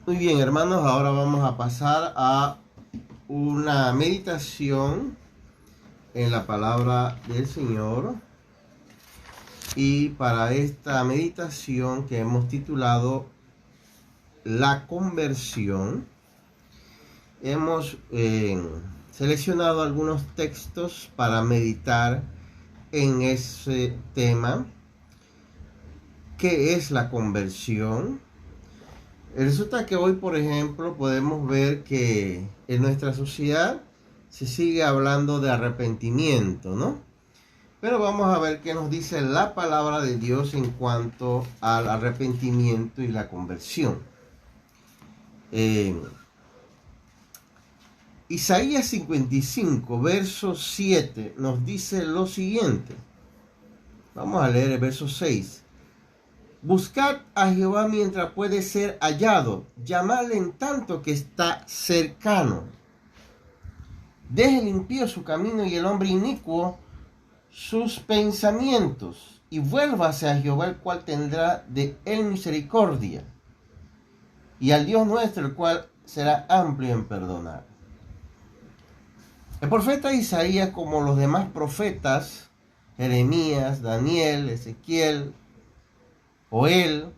Muy bien, hermanos, ahora vamos a pasar a una meditación en la palabra del Señor. Y para esta meditación que hemos titulado La conversión, hemos seleccionado algunos textos para meditar en ese tema. ¿Qué es la conversión? Resulta que hoy, por ejemplo, podemos ver que en nuestra sociedad se sigue hablando de arrepentimiento, ¿no? Pero vamos a ver qué nos dice la palabra de Dios en cuanto al arrepentimiento y la conversión. Isaías 55, verso 7, nos dice lo siguiente. Vamos a leer el verso 6. Buscad a Jehová mientras puede ser hallado, llamadle en tanto que está cercano. Deje el impío su camino y el hombre inicuo sus pensamientos, y vuélvase a Jehová, el cual tendrá de él misericordia, y al Dios nuestro, el cual será amplio en perdonar. El profeta Isaías, como los demás profetas, Jeremías, Daniel, Ezequiel, Joel,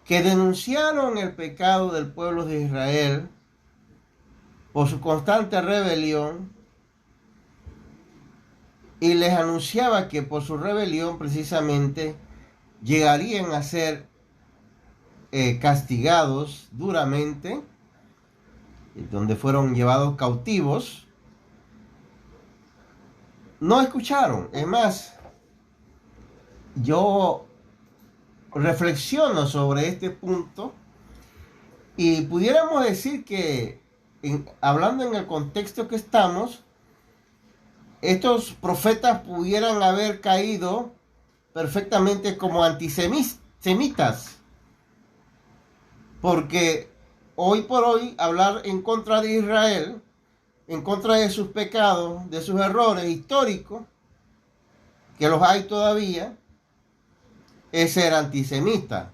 que denunciaron el pecado del pueblo de Israel por su constante rebelión, y les anunciaba que por su rebelión precisamente llegarían a ser castigados duramente, donde fueron llevados cautivos. No escucharon. Es más, yo reflexiono sobre este punto y pudiéramos decir que, hablando en el contexto que estamos, estos profetas pudieran haber caído perfectamente como antisemitas, porque hoy por hoy hablar en contra de Israel, en contra de sus pecados, de sus errores históricos, que los hay todavía, es ser antisemita.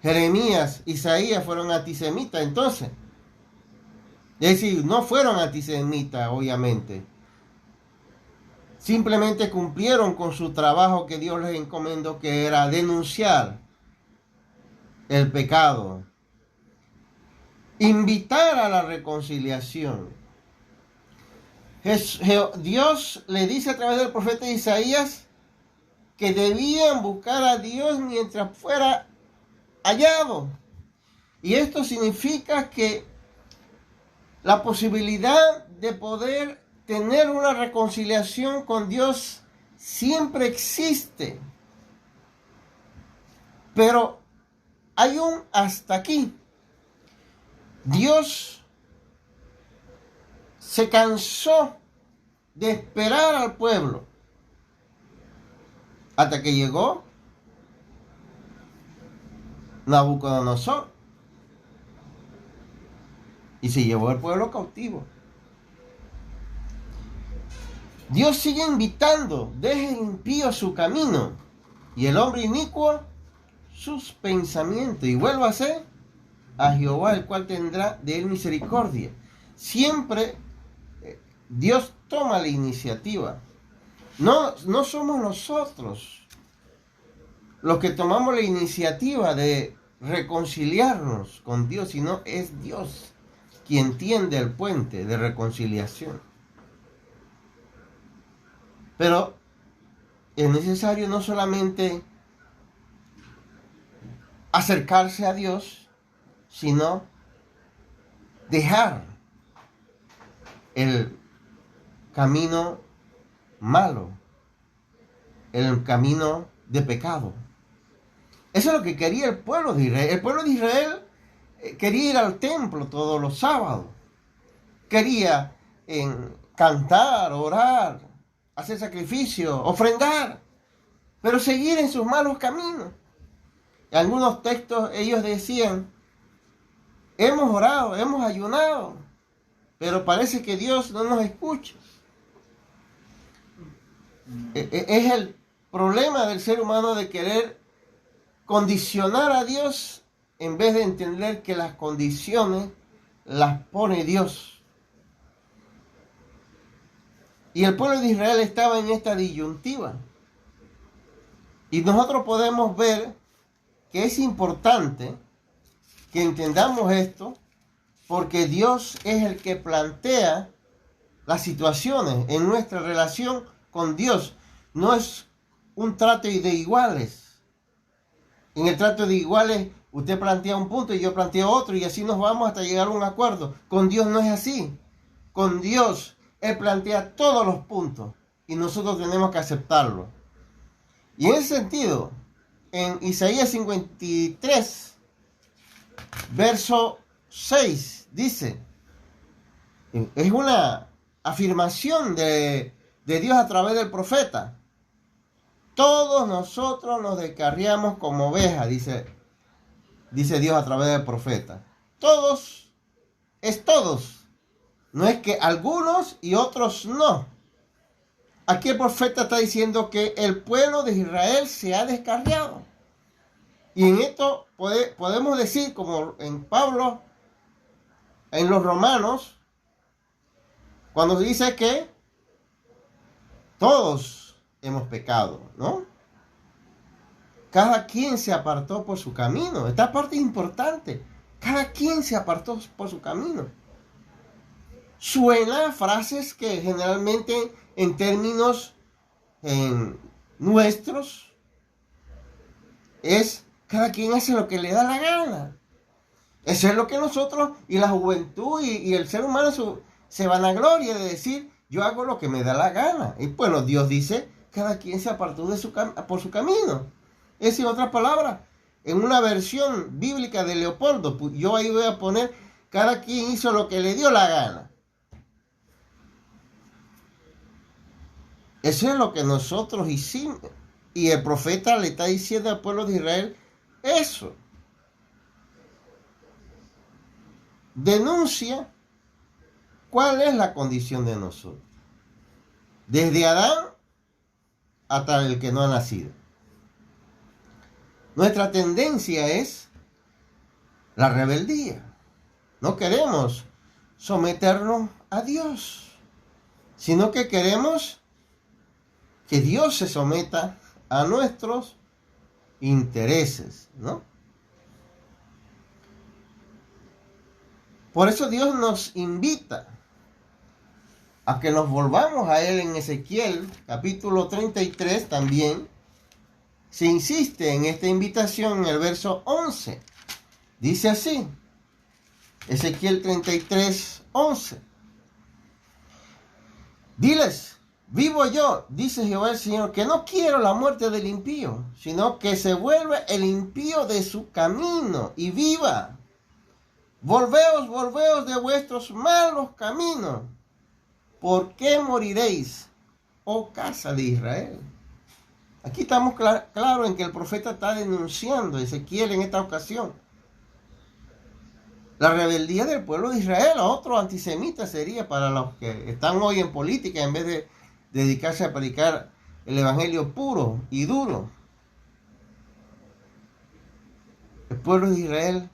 Jeremías, Isaías fueron antisemitas entonces. Es decir, no fueron antisemitas, obviamente. Simplemente cumplieron con su trabajo que Dios les encomendó, que era denunciar el pecado, invitar a la reconciliación. Dios le dice a través del profeta Isaías que debían buscar a Dios mientras fuera hallado. Y esto significa que la posibilidad de poder tener una reconciliación con Dios siempre existe. Pero hay un hasta aquí. Dios se cansó de esperar al pueblo hasta que llegó Nabucodonosor y se llevó al pueblo cautivo. Dios sigue invitando: deje el impío su camino y el hombre inicuo sus pensamientos, y vuélvase a Jehová, el cual tendrá de él misericordia. Siempre Dios toma la iniciativa. No somos nosotros los que tomamos la iniciativa de reconciliarnos con Dios, sino es Dios quien tiende el puente de reconciliación. Pero es necesario no solamente acercarse a Dios, sino dejar el camino malo, el camino de pecado. Eso es lo que quería el pueblo de Israel. El pueblo de Israel quería ir al templo todos los sábados. Quería cantar, orar, hacer sacrificio, ofrendar, pero seguir en sus malos caminos. En algunos textos ellos decían: hemos orado, hemos ayunado, pero parece que Dios no nos escucha. Es el problema del ser humano de querer condicionar a Dios en vez de entender que las condiciones las pone Dios. Y el pueblo de Israel estaba en esta disyuntiva. Y nosotros podemos ver que es importante que entendamos esto, porque Dios es el que plantea las situaciones en nuestra relación con Dios. No es un trato de iguales. En el trato de iguales, usted plantea un punto y yo planteo otro, y así nos vamos hasta llegar a un acuerdo. Con Dios no es así. Con Dios, Él plantea todos los puntos y nosotros tenemos que aceptarlo. Y en ese sentido, en Isaías 53, verso 6, dice, es una afirmación de Dios a través del profeta. Todos nosotros nos descarriamos como ovejas, dice Dios a través del profeta. Todos es todos. No es que algunos y otros no. Aquí el profeta está diciendo que el pueblo de Israel se ha descarriado. Y en esto podemos decir, como en Pablo, en los Romanos, cuando dice que todos hemos pecado, ¿no? Cada quien se apartó por su camino. Esta parte es importante. Cada quien se apartó por su camino. Suena frases que generalmente en términos nuestros es cada quien hace lo que le da la gana. Eso es lo que nosotros y la juventud y el ser humano se vanagloria de decir, yo hago lo que me da la gana. Y bueno, Dios dice, cada quien se apartó por su camino. Es en otras palabras, en una versión bíblica de Leopoldo, yo ahí voy a poner, cada quien hizo lo que le dio la gana. Eso es lo que nosotros hicimos. Y el profeta le está diciendo al pueblo de Israel eso. Denuncia cuál es la condición de nosotros. Desde Adán hasta el que no ha nacido. Nuestra tendencia es la rebeldía. No queremos someternos a Dios, sino que queremos que Dios se someta a nuestros intereses, ¿no? Por eso Dios nos invita a que nos volvamos a Él en Ezequiel, capítulo 33 también. Se insiste en esta invitación en el verso 11. Dice así, Ezequiel 33, 11. Diles, vivo yo, dice Jehová el Señor, que no quiero la muerte del impío, sino que se vuelva el impío de su camino y viva. Volveos de vuestros malos caminos. ¿Por qué moriréis, oh casa de Israel? Aquí estamos claros en que el profeta está denunciando a Ezequiel en esta ocasión la rebeldía del pueblo de Israel. Otro antisemita sería para los que están hoy en política en vez de dedicarse a predicar el evangelio puro y duro. El pueblo de Israel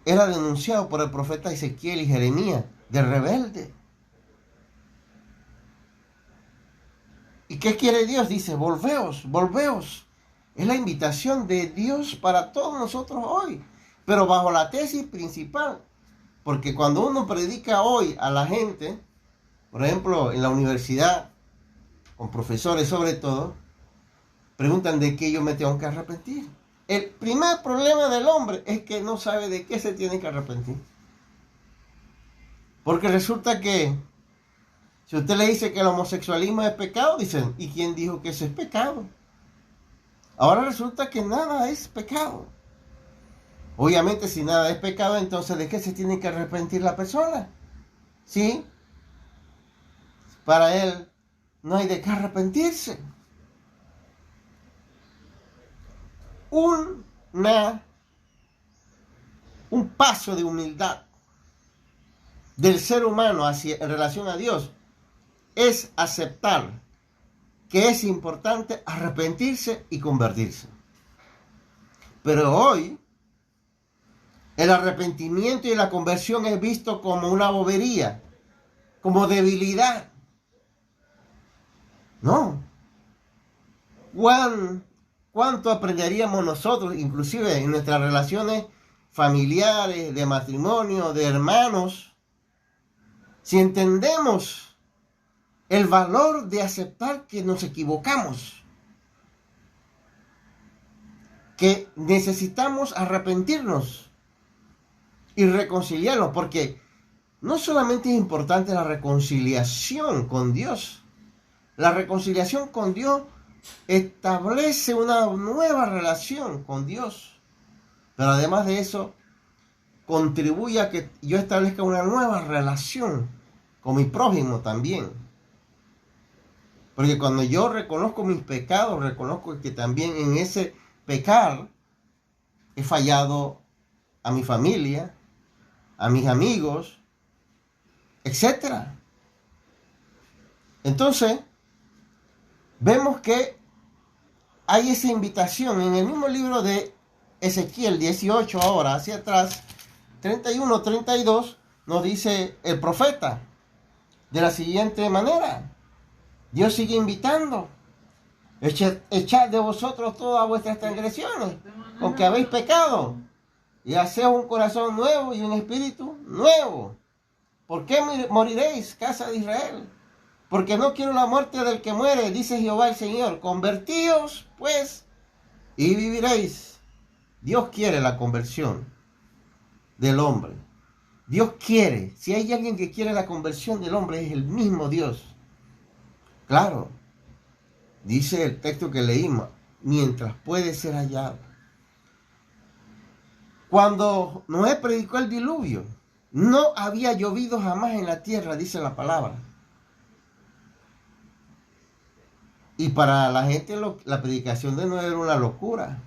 era denunciado por el profeta Ezequiel y Jeremías de rebelde. ¿Y qué quiere Dios? Dice, volveos. Es la invitación de Dios para todos nosotros hoy, pero bajo la tesis principal. Porque cuando uno predica hoy a la gente, por ejemplo, en la universidad, con profesores sobre todo, preguntan de qué yo me tengo que arrepentir. El primer problema del hombre es que no sabe de qué se tiene que arrepentir. Porque resulta que si usted le dice que el homosexualismo es pecado, dicen, ¿y quién dijo que eso es pecado? Ahora resulta que nada es pecado. Obviamente, si nada es pecado, entonces ¿de qué se tiene que arrepentir la persona? ¿Sí? Para él no hay de qué arrepentirse. Un paso de humildad del ser humano en relación a Dios es aceptar que es importante arrepentirse y convertirse. Pero hoy el arrepentimiento y la conversión es visto como una bobería, como debilidad. No. ¿Cuánto aprenderíamos nosotros, inclusive en nuestras relaciones familiares, de matrimonio, de hermanos, si entendemos el valor de aceptar que nos equivocamos, que necesitamos arrepentirnos y reconciliarnos, porque no solamente es importante la reconciliación con Dios, la reconciliación con Dios establece una nueva relación con Dios, pero además de eso, contribuye a que yo establezca una nueva relación con mi prójimo también. Porque cuando yo reconozco mis pecados, reconozco que también en ese pecar he fallado a mi familia, a mis amigos, etc. Entonces, vemos que hay esa invitación en el mismo libro de Ezequiel 18, ahora hacia atrás, 31, 32, nos dice el profeta de la siguiente manera. Dios sigue invitando. Echad de vosotros todas vuestras transgresiones, con que habéis pecado, y haced un corazón nuevo y un espíritu nuevo. ¿Por qué moriréis, casa de Israel? Porque no quiero la muerte del que muere, dice Jehová el Señor. Convertíos, pues, y viviréis. Dios quiere la conversión del hombre. Dios quiere. Si hay alguien que quiere la conversión del hombre, es el mismo Dios. Claro, dice el texto que leímos, mientras puede ser hallado. Cuando Noé predicó el diluvio, no había llovido jamás en la tierra, dice la palabra. Y para la gente la predicación de Noé era una locura.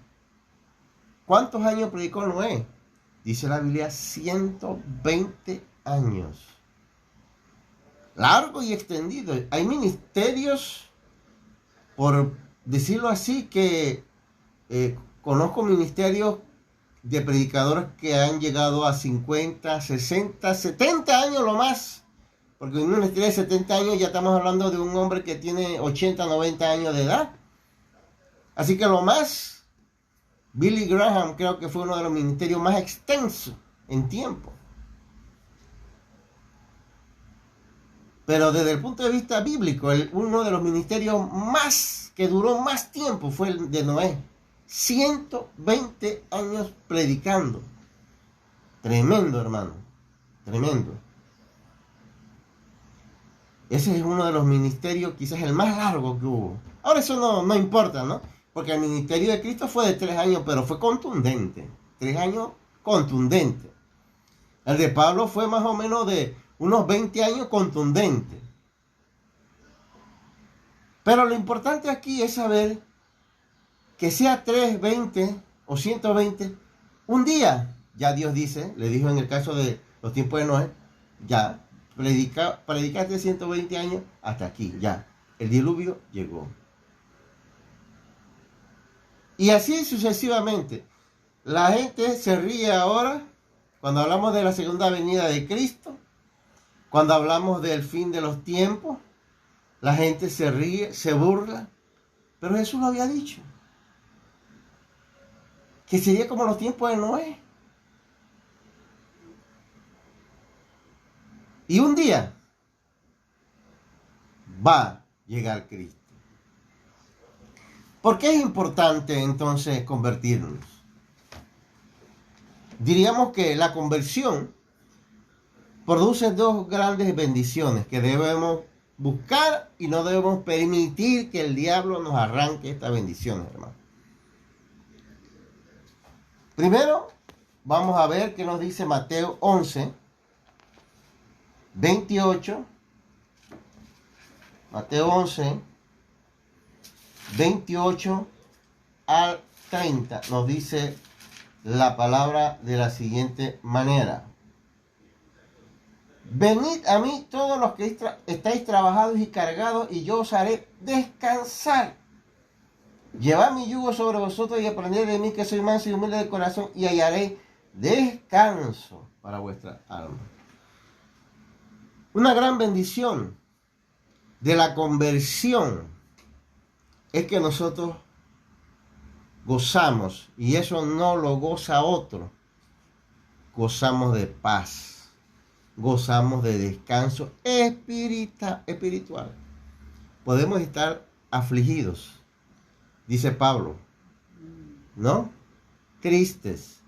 ¿Cuántos años predicó Noé? Dice la Biblia, 120 años. Largo y extendido. Hay ministerios, por decirlo así, que conozco ministerios de predicadores que han llegado a 50, 60, 70 años lo más. Porque en un ministerio de 70 años ya estamos hablando de un hombre que tiene 80, 90 años de edad. Así que lo más, Billy Graham creo que fue uno de los ministerios más extensos en tiempo. Pero desde el punto de vista bíblico, uno de los ministerios más que duró más tiempo fue el de Noé. 120 años predicando. Tremendo, hermano. Tremendo. Ese es uno de los ministerios, quizás el más largo que hubo. Ahora eso no importa, ¿no? Porque el ministerio de Cristo fue de 3 años, pero fue contundente. 3 años contundente. El de Pablo fue más o menos de unos 20 años contundente. Pero lo importante aquí es saber que sea 3, 20 o 120, un día, ya Dios dice, le dijo en el caso de los tiempos de Noé, ya, predicaste 120 años, hasta aquí, ya, el diluvio llegó. Y así sucesivamente. La gente se ríe ahora cuando hablamos de la segunda venida de Cristo, cuando hablamos del fin de los tiempos, la gente se ríe, se burla, pero Jesús lo había dicho, que sería como los tiempos de Noé. Y un día va a llegar Cristo. ¿Por qué es importante entonces convertirnos? Diríamos que la conversión produce 2 grandes bendiciones que debemos buscar y no debemos permitir que el diablo nos arranque estas bendiciones, hermano. Primero, vamos a ver qué nos dice Mateo 11, 28. Mateo 11, 28 al 30. Nos dice la palabra de la siguiente manera. venid a mí todos los que estáis trabajados y cargados, y yo os haré descansar. Llevad mi yugo sobre vosotros y aprended de mí, que soy manso y humilde de corazón, y hallaré descanso para vuestra alma. Una gran bendición de la conversión es que nosotros gozamos, y eso no lo goza otro, gozamos de paz, gozamos de descanso espiritual. Podemos estar afligidos, dice Pablo, ¿no? Tristes,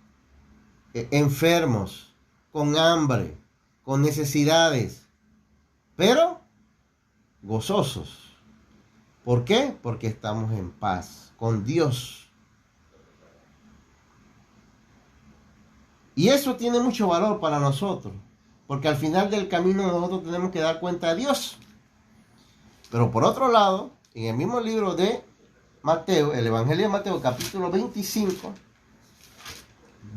enfermos, con hambre, con necesidades, pero gozosos. ¿Por qué? Porque estamos en paz con Dios. Y eso tiene mucho valor para nosotros, porque al final del camino nosotros tenemos que dar cuenta a Dios. Pero por otro lado, en el mismo libro de Mateo, el Evangelio de Mateo, capítulo 25,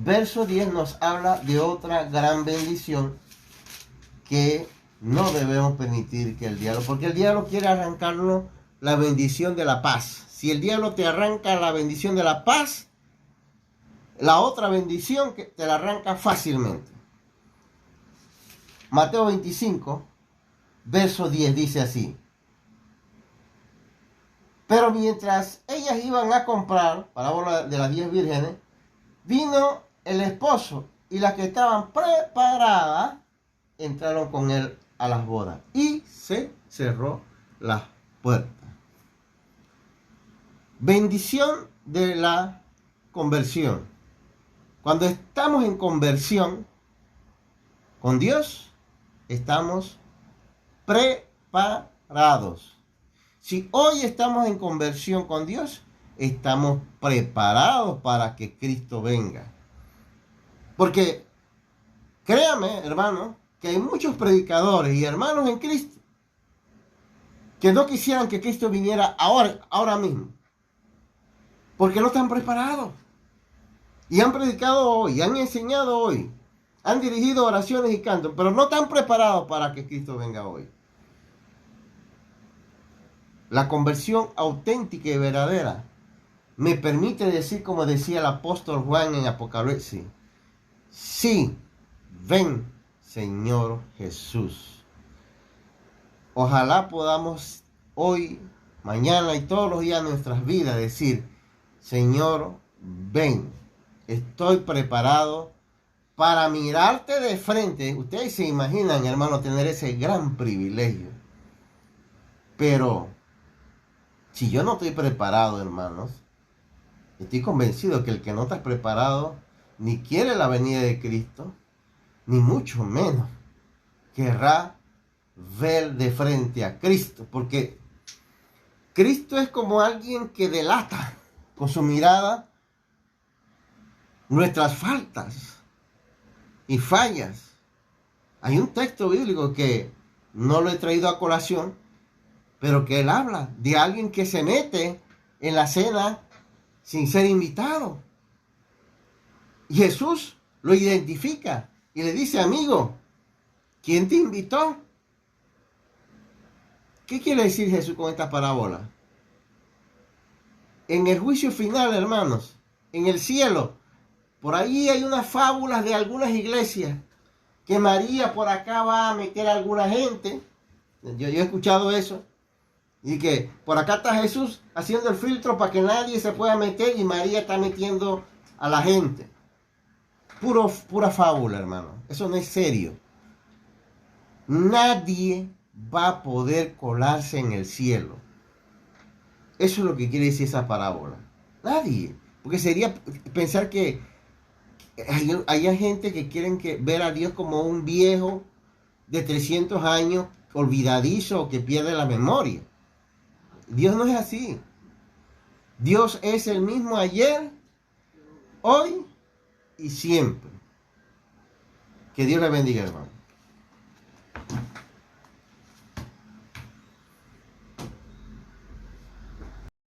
verso 10, nos habla de otra gran bendición que no debemos permitir que el diablo, porque el diablo quiere arrancarnos la bendición de la paz. Si el diablo te arranca la bendición de la paz, la otra bendición que te la arranca fácilmente. Mateo 25, verso 10 dice así: pero mientras ellas iban a comprar, parábola de las 10 vírgenes, vino el esposo, y las que estaban preparadas entraron con él a las bodas, y se cerró las puertas. Bendición de la conversión. Cuando estamos en conversión con Dios, estamos preparados. Si hoy estamos en conversión con Dios, estamos preparados para que Cristo venga. Porque créame, hermano, que hay muchos predicadores y hermanos en Cristo que no quisieran que Cristo viniera ahora mismo, porque no están preparados. Y han predicado hoy, han enseñado hoy, han dirigido oraciones y cantos, pero no están preparados para que Cristo venga hoy. La conversión auténtica y verdadera me permite decir, como decía el apóstol Juan en Apocalipsis: sí, ven, Señor Jesús. Ojalá podamos hoy, mañana y todos los días de nuestras vidas decir: Señor, ven. Estoy preparado para mirarte de frente. Ustedes se imaginan, hermano, tener ese gran privilegio. Pero si yo no estoy preparado, hermanos, estoy convencido que el que no está preparado ni quiere la venida de Cristo, ni mucho menos querrá ver de frente a Cristo. Porque Cristo es como alguien que delata con su mirada nuestras faltas y fallas. Hay un texto bíblico que no lo he traído a colación, pero que él habla de alguien que se mete en la cena sin ser invitado. Y Jesús lo identifica y le dice: amigo, ¿quién te invitó? ¿Qué quiere decir Jesús con esta parábola? En el juicio final, hermanos, en el cielo, por ahí hay unas fábulas de algunas iglesias que María por acá va a meter a alguna gente. Yo he escuchado eso. Y que por acá está Jesús haciendo el filtro para que nadie se pueda meter, y María está metiendo a la gente. Pura fábula, hermano. Eso no es serio. Nadie va a poder colarse en el cielo. Eso es lo que quiere decir esa parábola. Nadie. Porque sería pensar que hay gente que quieren ver a Dios como un viejo de 300 años, olvidadizo, o que pierde la memoria. Dios no es así. Dios es el mismo ayer, hoy y siempre. Que Dios le bendiga, hermano.